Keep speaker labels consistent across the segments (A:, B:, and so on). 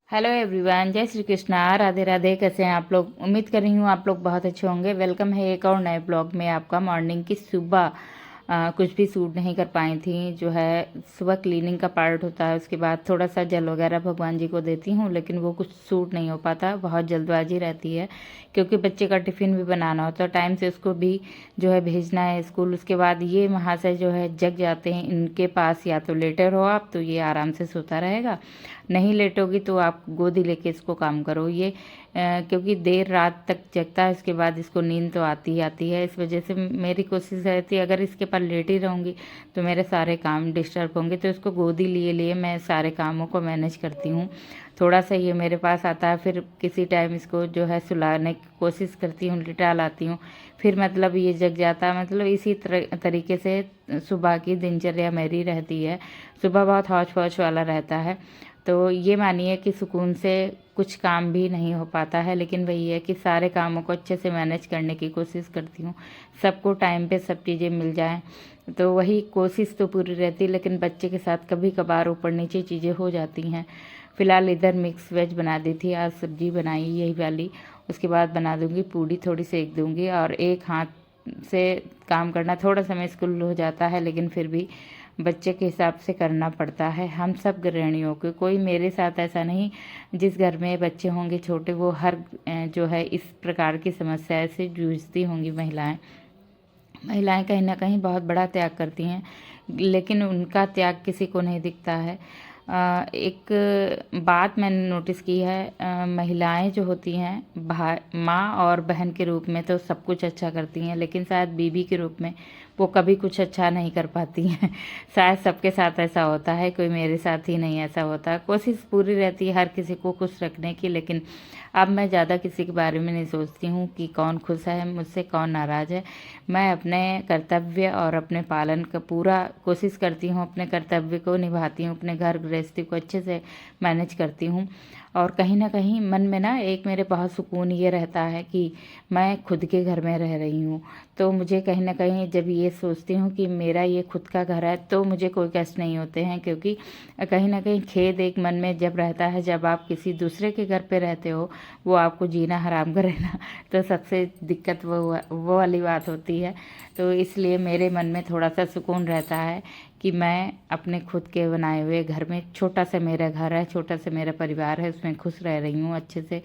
A: Hello everyone, जय श्री कृष्णा, राधे राधे। कैसे हैं आप लोग? उम्मीद कर रही हूँ आप लोग बहुत अच्छे होंगे। वेलकम है एक और नए ब्लॉग में आपका। मॉर्निंग की सुबह कुछ भी सूट नहीं कर पाई थी। जो है सुबह क्लीनिंग का पार्ट होता है, उसके बाद थोड़ा सा जल वगैरह भगवान जी को देती हूँ, लेकिन वो कुछ सूट नहीं हो पाता। बहुत जल्दबाजी रहती है क्योंकि बच्चे का टिफ़िन भी बनाना होता है, टाइम से उसको भी जो है भेजना है स्कूल। उसके बाद ये महाशय जो है जग जाते हैं, इनके पास या तो लेटे रहो आप, तो ये आराम से सोता रहेगा। नहीं लेटोगी तो आप गोदी लेके इसको काम करो। ये क्योंकि देर रात तक जगता है, उसके बाद इसको नींद तो आती ही आती है। इस वजह से मेरी कोशिश रहती है अगर इसके पास लेटी रहूँगी तो मेरे सारे काम डिस्टर्ब होंगे, तो इसको गोदी लिए लिए मैं सारे कामों को मैनेज करती हूँ। थोड़ा सा ये मेरे पास आता है, फिर किसी टाइम इसको जो है सुलाने की कोशिश करती हूँ, लिटा लाती हूँ, फिर मतलब ये जग जाता है। मतलब इसी तरीके से सुबह की दिनचर्या मेरी रहती है। सुबह बहुत हौच पौच वाला रहता है, तो ये मानिए कि सुकून से कुछ काम भी नहीं हो पाता है, लेकिन वही है कि सारे कामों को अच्छे से मैनेज करने की कोशिश करती हूँ, सबको टाइम पे सब चीज़ें मिल जाएं। तो वही कोशिश तो पूरी रहती है, लेकिन बच्चे के साथ कभी कभार ऊपर नीचे चीज़ें हो जाती हैं। फ़िलहाल इधर मिक्स वेज बना दी थी, आज सब्जी बनाई यही वाली। उसके बाद बना दूँगी पूड़ी, थोड़ी सेक दूँगी। और एक हाथ से काम करना थोड़ा सा मुश्किल हो जाता है, लेकिन फिर भी बच्चे के हिसाब से करना पड़ता है। हम सब गृहिणियों को, कोई मेरे साथ ऐसा नहीं, जिस घर में बच्चे होंगे छोटे वो हर जो है इस प्रकार की समस्या से जूझती होंगी। महिलाएं महिलाएं कहीं ना कहीं बहुत बड़ा त्याग करती हैं, लेकिन उनका त्याग किसी को नहीं दिखता है। एक बात मैंने नोटिस की है, महिलाएं जो होती हैं माँ और बहन के रूप में तो सब कुछ अच्छा करती हैं, लेकिन शायद बीवी के रूप में वो कभी कुछ अच्छा नहीं कर पाती हैं। शायद सबके साथ ऐसा होता है, कोई मेरे साथ ही नहीं ऐसा होता। कोशिश पूरी रहती है हर किसी को खुश रखने की, लेकिन अब मैं ज़्यादा किसी के बारे में नहीं सोचती हूँ कि कौन खुश है मुझसे, कौन नाराज़ है। मैं अपने कर्तव्य और अपने पालन का पूरा कोशिश करती हूँ, अपने कर्तव्य को निभाती हूँ, अपने घर गृहस्थी को अच्छे से मैनेज करती हूँ। और कहीं ना कहीं मन में ना एक मेरे बहुत सुकून ये रहता है कि मैं खुद के घर में रह रही हूँ। तो मुझे कहीं ना कहीं जब ये सोचती हूँ कि मेरा ये खुद का घर है, तो मुझे कोई कष्ट नहीं होते हैं, क्योंकि कहीं ना कहीं खेद एक मन में जब रहता है, जब आप किसी दूसरे के घर पे रहते हो, वो आपको जीना हराम करे ना, तो सबसे दिक्कत वो वाली बात होती है। तो इसलिए मेरे मन में थोड़ा सा सुकून रहता है कि मैं अपने खुद के बनाए हुए घर में, छोटा सा मेरा घर है, छोटा सा मेरा परिवार है, उसमें खुश रह रही हूँ, अच्छे से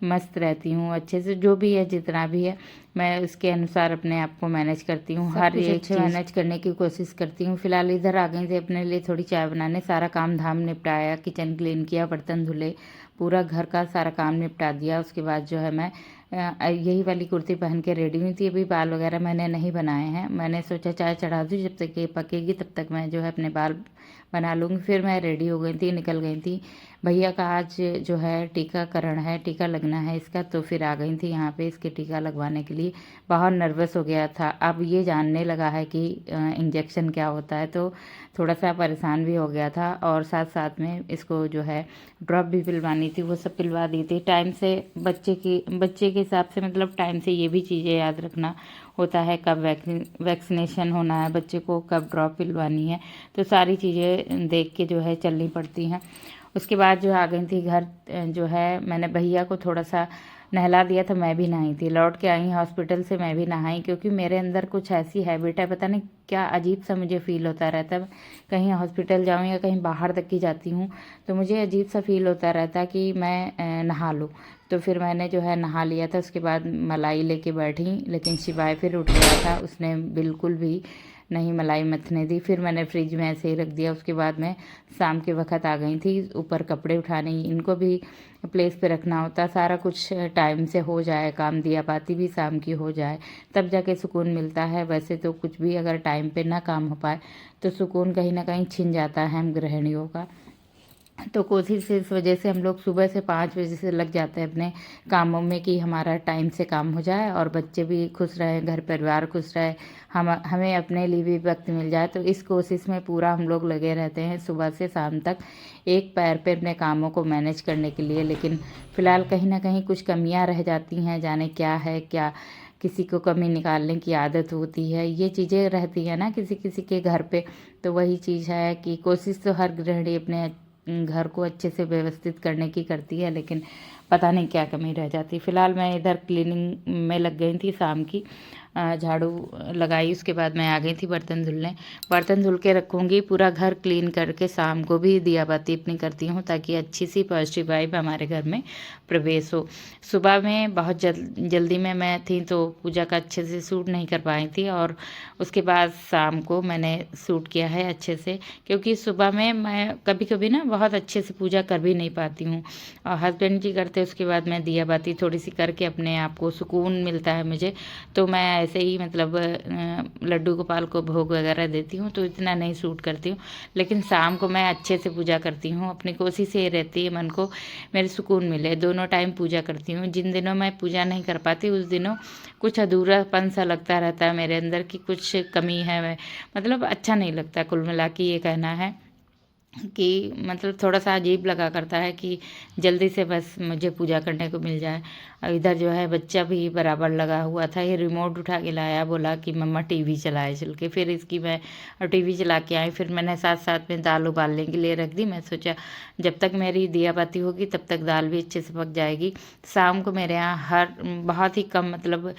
A: मस्त रहती हूँ, अच्छे से जो भी है जितना भी है मैं उसके अनुसार अपने आप को मैनेज करती हूँ, हर एक चीज़ मैनेज करने की कोशिश करती हूँ। फिलहाल इधर आ गई थी अपने लिए थोड़ी चाय बनाने, सारा काम धाम निपटाया, किचन क्लीन किया, बर्तन धुले, पूरा घर का सारा काम निपटा दिया। उसके बाद जो है मैं यही वाली कुर्ती पहन के रेडी हुई थी। अभी बाल वगैरह मैंने नहीं बनाए हैं, मैंने सोचा चाय चढ़ा दूँ, जब तक ये पकेगी तब तक मैं जो है अपने बाल बना लूँगी। फिर मैं रेडी हो गई थी, निकल गई थी। भैया का आज जो है टीकाकरण है, टीका लगना है इसका, तो फिर आ गई थी यहाँ पे इसके टीका लगवाने के लिए। बहुत नर्वस हो गया था, अब ये जानने लगा है कि इंजेक्शन क्या होता है, तो थोड़ा सा परेशान भी हो गया था। और साथ साथ में इसको जो है ड्रॉप भी पिलवानी थी, वो सब पिलवा दी थी टाइम से। बच्चे के हिसाब से मतलब टाइम से ये भी चीज़ें याद रखना होता है, कब वैक्सीनेशन होना है बच्चे को, कब ड्रॉप पिलवानी है, तो सारी चीज़ें देख के जो है चलनी पड़ती हैं। उसके बाद जो आ गई थी घर, जो है मैंने भैया को थोड़ा सा नहला दिया था, मैं भी नहाई थी, लौट के आई हॉस्पिटल से, मैं भी नहाई, क्योंकि मेरे अंदर कुछ ऐसी हैबिट है, पता नहीं क्या अजीब सा मुझे फील होता रहता है। कहीं हॉस्पिटल जाऊँ या कहीं बाहर तक की जाती हूँ तो मुझे अजीब सा फील होता रहता है कि मैं नहा लूँ। तो फिर मैंने जो है नहा लिया था, उसके बाद मलाई लेके बैठी, लेकिन शिवाय फिर उठ गया था, उसने बिल्कुल भी नहीं मलाई मथने दी। फिर मैंने फ्रिज में ऐसे ही रख दिया। उसके बाद मैं शाम के वक्त आ गई थी ऊपर कपड़े उठाने, इनको भी प्लेस पे रखना होता, सारा कुछ टाइम से हो जाए, काम दिया बाती भी शाम की हो जाए, तब जाके सुकून मिलता है। वैसे तो कुछ भी अगर टाइम पे ना काम हो पाए तो सुकून कहीं ना कहीं छिन जाता है हम गृहिणियों का। तो कोशिश इस वजह से हम लोग सुबह से 5 बजे से लग जाते हैं अपने कामों में कि हमारा टाइम से काम हो जाए और बच्चे भी खुश रहें, घर परिवार खुश रहे, हमें अपने लिए भी वक्त मिल जाए। तो इस कोशिश में पूरा हम लोग लगे रहते हैं सुबह से शाम तक, एक पैर पे अपने कामों को मैनेज करने के लिए। लेकिन फ़िलहाल कहीं ना कहीं कुछ कमियां रह जाती हैं, जाने क्या है क्या, किसी को कमी निकालने की आदत होती है, ये चीज़ें रहती है ना किसी किसी के घर पे। तो वही चीज़ है कि कोशिश तो हर गृहिणी अपने घर को अच्छे से व्यवस्थित करने की करती है, लेकिन पता नहीं क्या कमी रह जाती। फ़िलहाल मैं इधर क्लीनिंग में लग गई थी शाम की, झाड़ू लगाई, उसके बाद मैं आ गई थी बर्तन धुलने। बर्तन धुल के रखूँगी, पूरा घर क्लीन करके शाम को भी दिया बाती अपनी करती हूँ, ताकि अच्छी सी पॉजिटिव वाइब हमारे घर में प्रवेश हो। सुबह में बहुत जल्दी में मैं थी, तो पूजा का अच्छे से शूट नहीं कर पाई थी, और उसके बाद शाम को मैंने शूट किया है अच्छे से, क्योंकि सुबह में मैं कभी कभी ना बहुत अच्छे से पूजा कर भी नहीं पाती हूँ, और हस्बैंड जी करते, उसके बाद मैं दिया बाती थोड़ी सी करके अपने आप को सुकून मिलता है मुझे। तो मैं ऐसे ही मतलब लड्डू गोपाल को भोग वगैरह देती हूँ, तो इतना नहीं शूट करती हूँ, लेकिन शाम को मैं अच्छे से पूजा करती हूँ। अपनी कोशिश ये रहती है मन को मेरे सुकून मिले, दोनों टाइम पूजा करती हूँ। जिन दिनों मैं पूजा नहीं कर पाती, उस दिनों कुछ अधूरापन सा लगता रहता है मेरे अंदर कि कुछ कमी है, मतलब अच्छा नहीं लगता। कुल मिला के ये कहना है कि मतलब थोड़ा सा अजीब लगा करता है कि जल्दी से बस मुझे पूजा करने को मिल जाए। इधर जो है बच्चा भी बराबर लगा हुआ था, ये रिमोट उठा के लाया, बोला कि मम्मा टीवी चलाए चल के। फिर इसकी मैं टीवी चला के आई, फिर मैंने साथ साथ में दाल उबालने के लिए रख दी। मैं सोचा जब तक मेरी दिया बाती होगी तब तक दाल भी अच्छे से पक जाएगी। शाम को मेरे यहाँ हर बहुत ही कम मतलब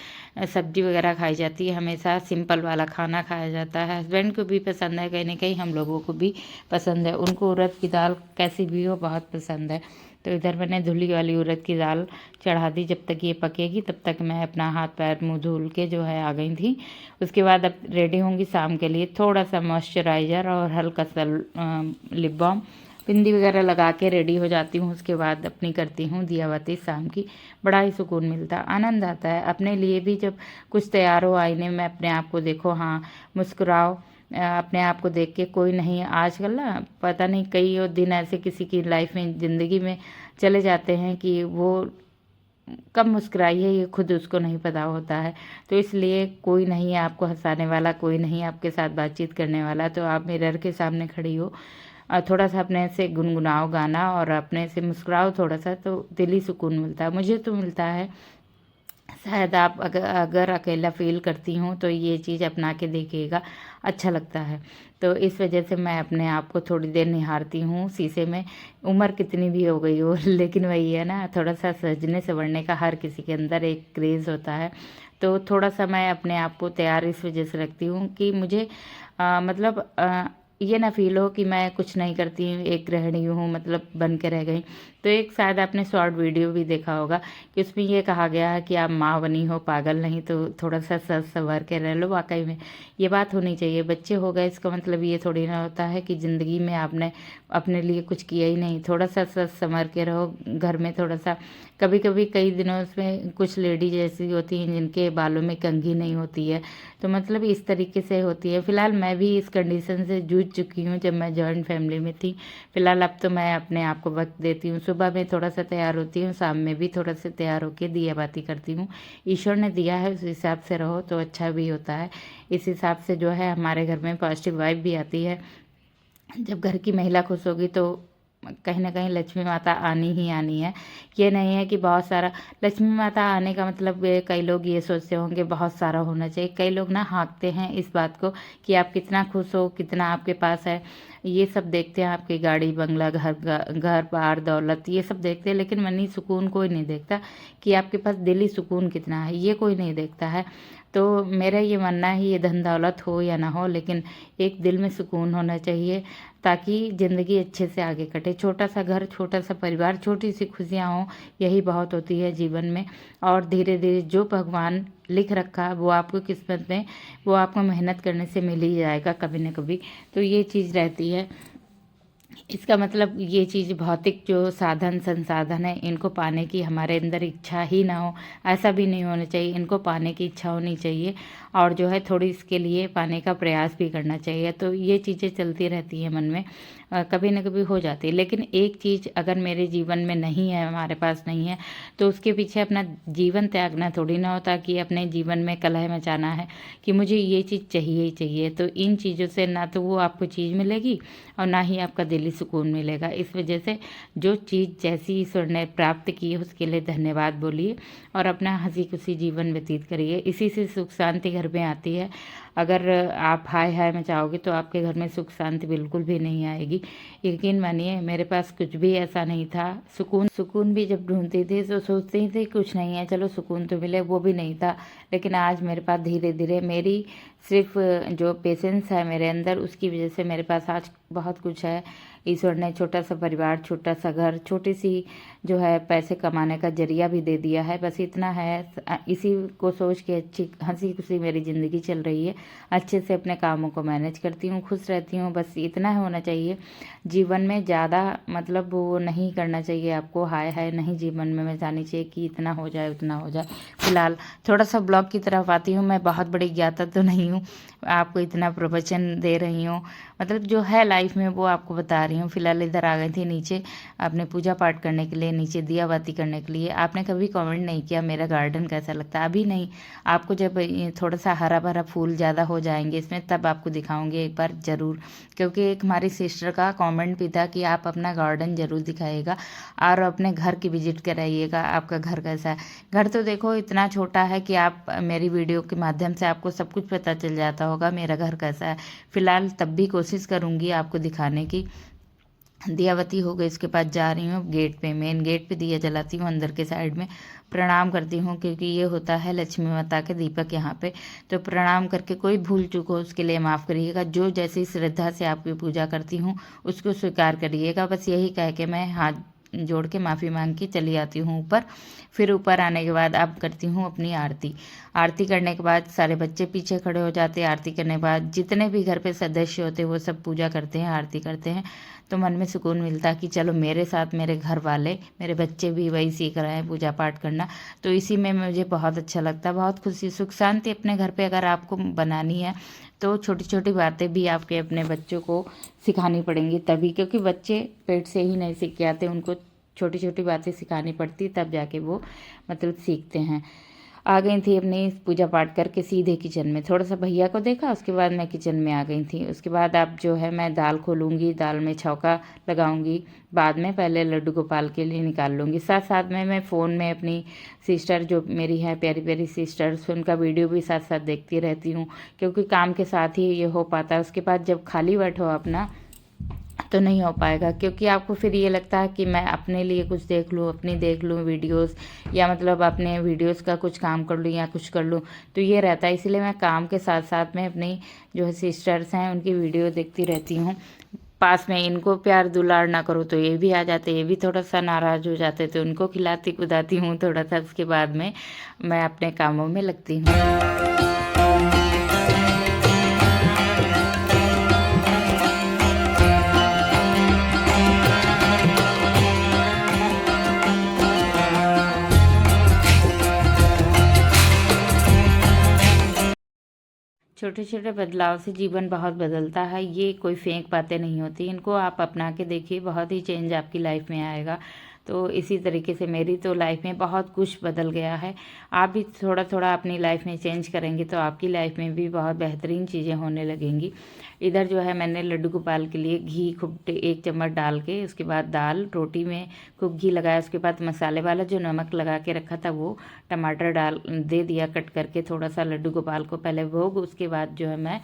A: सब्जी वगैरह खाई जाती है, हमेशा सिंपल वाला खाना खाया जाता है। हस्बैंड को भी पसंद है, कहीं ना कहीं हम लोगों को भी पसंद है। उनको उड़द की दाल कैसी भी हो बहुत पसंद है। तो इधर मैंने धुली वाली उड़द की दाल चढ़ा दी, जब तक ये पकेगी तब तक मैं अपना हाथ पैर मुंह धुल के जो है आ गई थी। उसके बाद अब रेडी होंगी शाम के लिए, थोड़ा सा मॉइस्चराइज़र और हल्का सा लिप बाम, बिंदी वगैरह लगा के रेडी हो जाती हूँ। उसके बाद अपनी करती हूँ दिया बाती शाम की। बड़ा ही सुकून मिलता, आनंद आता है अपने लिए भी। जब कुछ तैयार हो, आईने में अपने आप को देखो, हाँ मुस्कुराओ, अपने आप को देख के। कोई नहीं, आजकल ना पता नहीं कई दिन ऐसे किसी की लाइफ में ज़िंदगी में चले जाते हैं कि वो कब मुस्कुराई है ये खुद उसको नहीं पता होता है। तो इसलिए कोई नहीं है आपको हंसाने वाला, कोई नहीं आपके साथ बातचीत करने वाला, तो आप मिरर के सामने खड़ी हो, थोड़ा सा अपने से गुनगुनाओ गाना और अपने से मुस्कुराओ थोड़ा सा, तो दिली सुकून मिलता है। मुझे तो मिलता है, शायद आप अगर अकेला फील करती हूँ तो ये चीज़ अपना के देखिएगा, अच्छा लगता है। तो इस वजह से मैं अपने आप को थोड़ी देर निहारती हूँ शीशे में, उम्र कितनी भी हो गई हो लेकिन वही है ना, थोड़ा सा सजने संवरने का हर किसी के अंदर एक क्रेज़ होता है। तो थोड़ा सा मैं अपने आप को तैयार इस वजह से रखती हूँ कि मुझे मतलब ये ना फील हो कि मैं कुछ नहीं करती हूँ, एक गृहिणी हूँ मतलब बन के रह गई। तो एक शायद आपने शॉर्ट वीडियो भी देखा होगा कि उसमें ये कहा गया है कि आप माँ बनी हो, पागल नहीं, तो थोड़ा सा सज संवर के रह लो। वाकई में ये बात होनी चाहिए। बच्चे हो गए इसका मतलब ये थोड़ी ना होता है कि ज़िंदगी में आपने अपने लिए कुछ किया ही नहीं। थोड़ा सा सज संवर के रहो, घर में थोड़ा सा, कभी कभी कई दिनों में कुछ लेडीज ऐसी होती हैं जिनके बालों में कंघी नहीं होती है, तो मतलब इस तरीके से होती है। फ़िलहाल मैं भी इस कंडीशन से जूझ चुकी हूँ जब मैं जॉइंट फैमिली में थी। फ़िलहाल अब तो मैं अपने आप को वक्त देती हूँ, सुबह में थोड़ा सा तैयार होती हूँ, शाम में भी थोड़ा सा तैयार होकर दिया बाती करती हूँ। ईश्वर ने दिया है उस हिसाब से रहो तो अच्छा भी होता है। इस हिसाब से जो है हमारे घर में पॉजिटिव वाइब भी आती है। जब घर की महिला खुश होगी तो कहीं ना कहीं लक्ष्मी माता आनी ही आनी है। ये नहीं है कि बहुत सारा, लक्ष्मी माता आने का मतलब कई लोग ये सोचते होंगे बहुत सारा होना चाहिए। कई लोग ना हाँकते हैं इस बात को कि आप कितना खुश हो, कितना आपके पास है, ये सब देखते हैं। आपकी गाड़ी बंगला घर बार दौलत ये सब देखते हैं, लेकिन मनी सुकून कोई नहीं देखता कि आपके पास दिली सुकून कितना है, ये कोई नहीं देखता है। तो मेरा ये मानना है, ये धन दौलत हो या ना हो, लेकिन एक दिल में सुकून होना चाहिए ताकि ज़िंदगी अच्छे से आगे कटे। छोटा सा घर, छोटा सा परिवार, छोटी सी खुशियाँ हों, यही बहुत होती है जीवन में। और धीरे धीरे जो भगवान लिख रखा है वो आपको किस्मत में, वो आपको मेहनत करने से मिल ही जाएगा कभी ना कभी। तो ये चीज़ रहती है। इसका मतलब ये चीज़ भौतिक जो साधन संसाधन है इनको पाने की हमारे अंदर इच्छा ही ना हो, ऐसा भी नहीं होना चाहिए। इनको पाने की इच्छा होनी चाहिए और जो है थोड़ी इसके लिए पाने का प्रयास भी करना चाहिए। तो ये चीज़ें चलती रहती हैं मन में, कभी ना कभी हो जाती है। लेकिन एक चीज़ अगर मेरे जीवन में नहीं है, हमारे पास नहीं है, तो उसके पीछे अपना जीवन त्यागना थोड़ी ना होता कि अपने जीवन में कलह मचाना है कि मुझे ये चीज़ चाहिए ही चाहिए। तो इन चीज़ों से ना तो वो आपको चीज़ मिलेगी और ना ही आपका दिली सुकून मिलेगा। इस वजह से जो चीज़ जैसी ईश्वर ने प्राप्त की है उसके लिए धन्यवाद बोलिए और अपना हंसी खुशी जीवन व्यतीत करिए। इसी से सुख शांति घर में आती है। अगर आप हाय हाय मचाओगे तो आपके घर में सुख शांति बिल्कुल भी नहीं आएगी। यकीन मानिए मेरे पास कुछ भी ऐसा नहीं था। सुकून भी जब ढूंढती थी तो सोचती थी कुछ नहीं है, चलो सुकून तो मिले, वो भी नहीं था। लेकिन आज मेरे पास धीरे धीरे मेरी सिर्फ जो पेशेंस है मेरे अंदर, उसकी वजह से मेरे पास आज बहुत कुछ है। ईश्वर ने छोटा सा परिवार, छोटा सा घर, छोटी सी जो है पैसे कमाने का जरिया भी दे दिया है। बस इतना है, इसी को सोच के अच्छी हंसी खुशी मेरी ज़िंदगी चल रही है। अच्छे से अपने कामों को मैनेज करती हूँ, खुश रहती हूँ। बस इतना होना चाहिए जीवन में, ज़्यादा मतलब वो नहीं करना चाहिए आपको, हाय हाय नहीं जीवन में जानी चाहिए कि इतना हो जाए उतना हो जाए। फिलहाल थोड़ा सा ब्लॉग की तरफ आती हूँ। मैं बहुत बड़ी ज्ञाता तो नहीं हूँ, आपको इतना प्रवचन दे रही हूँ, मतलब जो है लाइफ में वो आपको बता रही हूँ। फिलहाल इधर आ गई थी नीचे अपने पूजा पाठ करने के लिए, नीचे दिया बाती करने के लिए। आपने कभी कमेंट नहीं किया मेरा गार्डन कैसा लगता है, अभी नहीं, आपको जब थोड़ा सा हरा भरा फूल ज़्यादा हो जाएंगे इसमें तब आपको दिखाऊंगी एक बार ज़रूर। क्योंकि एक हमारी सिस्टर का कमेंट भी था कि आप अपना गार्डन ज़रूर दिखाइएगा और अपने घर की विजिट कराइएगा, आपका घर कैसा है। घर तो देखो इतना छोटा है कि आप मेरी वीडियो के माध्यम से आपको सब कुछ पता चल जाता होगा मेरा घर कैसा है। फिलहाल तब भी कोशिश करूँगी आपको दिखाने की। दियावती हो गई, इसके बाद जा रही हूँ गेट पे, मेन गेट पे दिया जलाती हूँ अंदर के साइड में, प्रणाम करती हूँ क्योंकि ये होता है लक्ष्मी माता के दीपक यहाँ पे। तो प्रणाम करके कोई भूल चूक हो उसके लिए माफ़ करिएगा। जो जैसी श्रद्धा से आपकी पूजा करती हूँ उसको स्वीकार करिएगा। बस यही कह के मैं हाथ जोड़ के माफ़ी मांग के चली आती हूँ ऊपर। फिर ऊपर आने के बाद अब करती हूँ अपनी आरती। आरती करने के बाद सारे बच्चे पीछे खड़े हो जाते हैं। आरती करने के बाद जितने भी घर पे सदस्य होते हैं वो सब पूजा करते हैं, आरती करते हैं। तो मन में सुकून मिलता है कि चलो मेरे साथ मेरे घर वाले, मेरे बच्चे भी वही सीख रहे हैं पूजा पाठ करना। तो इसी में मुझे बहुत अच्छा लगता है, बहुत खुशी, सुख शांति अपने घर पे अगर आपको बनानी है तो छोटी छोटी बातें भी आपके अपने बच्चों को सिखानी पड़ेंगी तभी, क्योंकि बच्चे पेट से ही नहीं सीख के आते, उनको छोटी छोटी बातें सिखानी पड़ती तब जाके वो मतलब सीखते हैं। आ गई थी अपनी पूजा पाठ करके सीधे किचन में, थोड़ा सा भैया को देखा, उसके बाद मैं किचन में आ गई थी। उसके बाद अब जो है मैं दाल खोलूँगी, दाल में छौंका लगाऊंगी, बाद में पहले लड्डू गोपाल के लिए निकाल लूँगी। साथ साथ में मैं फ़ोन में अपनी सिस्टर जो मेरी है प्यारी प्यारी सिस्टर्स, उनका वीडियो भी साथ साथ देखती रहती हूँ, क्योंकि काम के साथ ही ये हो पाता है। उसके बाद जब खाली बैठो अपना तो नहीं हो पाएगा, क्योंकि आपको फिर ये लगता है कि मैं अपने लिए कुछ देख लूँ, अपनी देख लूँ वीडियोस, या मतलब अपने वीडियोस का कुछ काम कर लूँ या कुछ कर लूँ, तो ये रहता है। इसलिए मैं काम के साथ साथ में अपनी जो है सिस्टर्स हैं उनकी वीडियो देखती रहती हूँ। पास में इनको प्यार दुलार ना करो तो ये भी आ जाते, ये भी थोड़ा सा नाराज़ हो जाते, तो उनको खिलाती कुदाती हूँ थोड़ा सा। उसके बाद में मैं अपने कामों में लगती हूँ। छोटे छोटे बदलाव से जीवन बहुत बदलता है, ये कोई फेक बातें नहीं होती, इनको आप अपना के देखिए, बहुत ही चेंज आपकी लाइफ में आएगा। तो इसी तरीके से मेरी तो लाइफ में बहुत कुछ बदल गया है। आप भी थोड़ा थोड़ा अपनी लाइफ में चेंज करेंगे तो आपकी लाइफ में भी बहुत बेहतरीन चीज़ें होने लगेंगी। इधर जो है मैंने लड्डू गोपाल के लिए घी खूब 1 चम्मच डाल के, उसके बाद दाल रोटी में खूब घी लगाया, उसके बाद मसाले वाला जो नमक लगा के रखा था वो टमाटर डाल दे दिया कट करके थोड़ा सा लड्डू गोपाल को पहले भोग। उसके बाद जो है मैं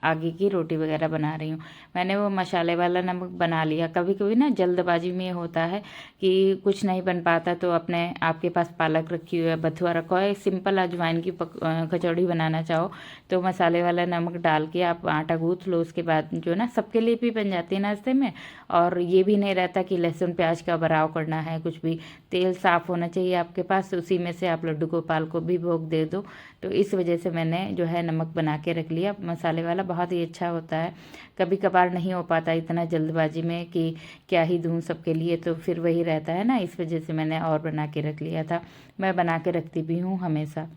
A: आगे की रोटी वगैरह बना रही हूँ। मैंने वो मसाले वाला नमक बना लिया। कभी कभी ना जल्दबाजी में होता है कि कुछ नहीं बन पाता, तो अपने आपके पास पालक रखी हुई है, बथुआ रखा है, सिंपल अजवाइन की कचौड़ी बनाना चाहो तो मसाले वाला नमक डाल के आप आटा गूँथ लो। उसके बाद जो ना सबके लिए भी बन जाती है नाश्ते में, और ये भी नहीं रहता कि लहसुन प्याज का बराव करना है कुछ भी। तेल साफ़ होना चाहिए आपके पास, उसी में से आप लड्डू गोपाल को भी भोग दे दो। तो इस वजह से मैंने जो है नमक बना के रख लिया मसाले वाला, बहुत ही अच्छा होता है। कभी कभार नहीं हो पाता इतना जल्दबाजी में कि क्या ही दूँ सबके लिए, तो फिर वही रहता है ना, इस वजह से मैंने और बना के रख लिया था। मैं बना के रखती भी हूँ हमेशा।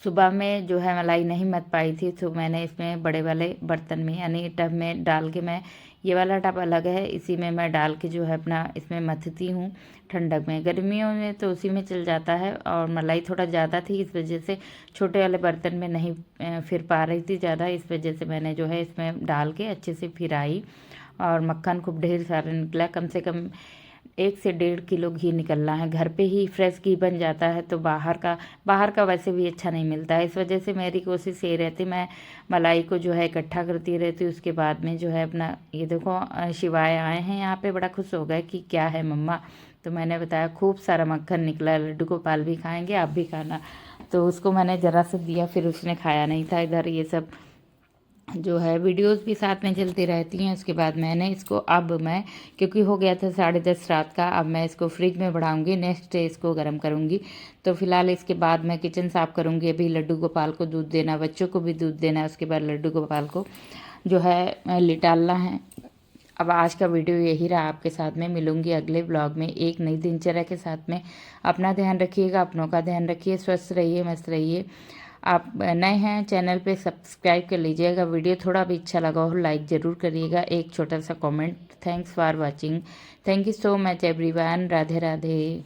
A: सुबह में जो है मलाई नहीं मत पाई थी, तो मैंने इसमें बड़े वाले बर्तन में यानी टब में डाल के, मैं ये वाला टब अलग है, इसी में मैं डाल के जो है अपना इसमें मथती हूँ। ठंडक में, गर्मियों में तो उसी में चल जाता है, और मलाई थोड़ा ज़्यादा थी इस वजह से छोटे वाले बर्तन में नहीं फिर पा रही थी ज़्यादा, इस वजह से मैंने जो है इसमें डाल के अच्छे से फिराई, और मक्खन खूब ढेर सारा निकला, कम से कम 1 से 1.5 किलो घी निकलना है। घर पे ही फ्रेश घी बन जाता है तो बाहर का वैसे भी अच्छा नहीं मिलता है। इस वजह से मेरी कोशिश ये रहती, मैं मलाई को जो है इकट्ठा करती रहती हूँ। उसके बाद में जो है अपना ये देखो शिवाय आए हैं यहाँ पे, बड़ा खुश हो गए कि क्या है मम्मा। तो मैंने बताया खूब सारा मक्खन निकला, लड्डू गोपाल भी खाएंगे, आप भी खाना। तो उसको मैंने ज़रा सा दिया, फिर उसने खाया नहीं था। इधर ये सब जो है वीडियोस भी साथ में चलती रहती हैं। उसके बाद मैंने इसको, अब मैं क्योंकि हो गया था 10:30 रात का, अब मैं इसको फ्रिज में बढ़ाऊंगी, नेक्स्ट डे इसको गर्म करूंगी। तो फिलहाल इसके बाद मैं किचन साफ़ करूंगी। अभी लड्डू गोपाल को दूध देना, बच्चों को भी दूध देना है। उसके बाद लड्डू गोपाल को जो है लिटालना है। अब आज का वीडियो यही रहा आपके साथ में। मिलूंगी अगले ब्लॉग में एक नई दिनचर्या के साथ में। अपना ध्यान रखिएगा, अपनों का ध्यान रखिए, स्वस्थ रहिए, मस्त रहिए। आप नए हैं चैनल पे सब्सक्राइब कर लीजिएगा। वीडियो थोड़ा भी अच्छा लगा हो लाइक ज़रूर करिएगा, एक छोटा सा comment. Thanks for watching. Thank you so much everyone. Radhe Radhe.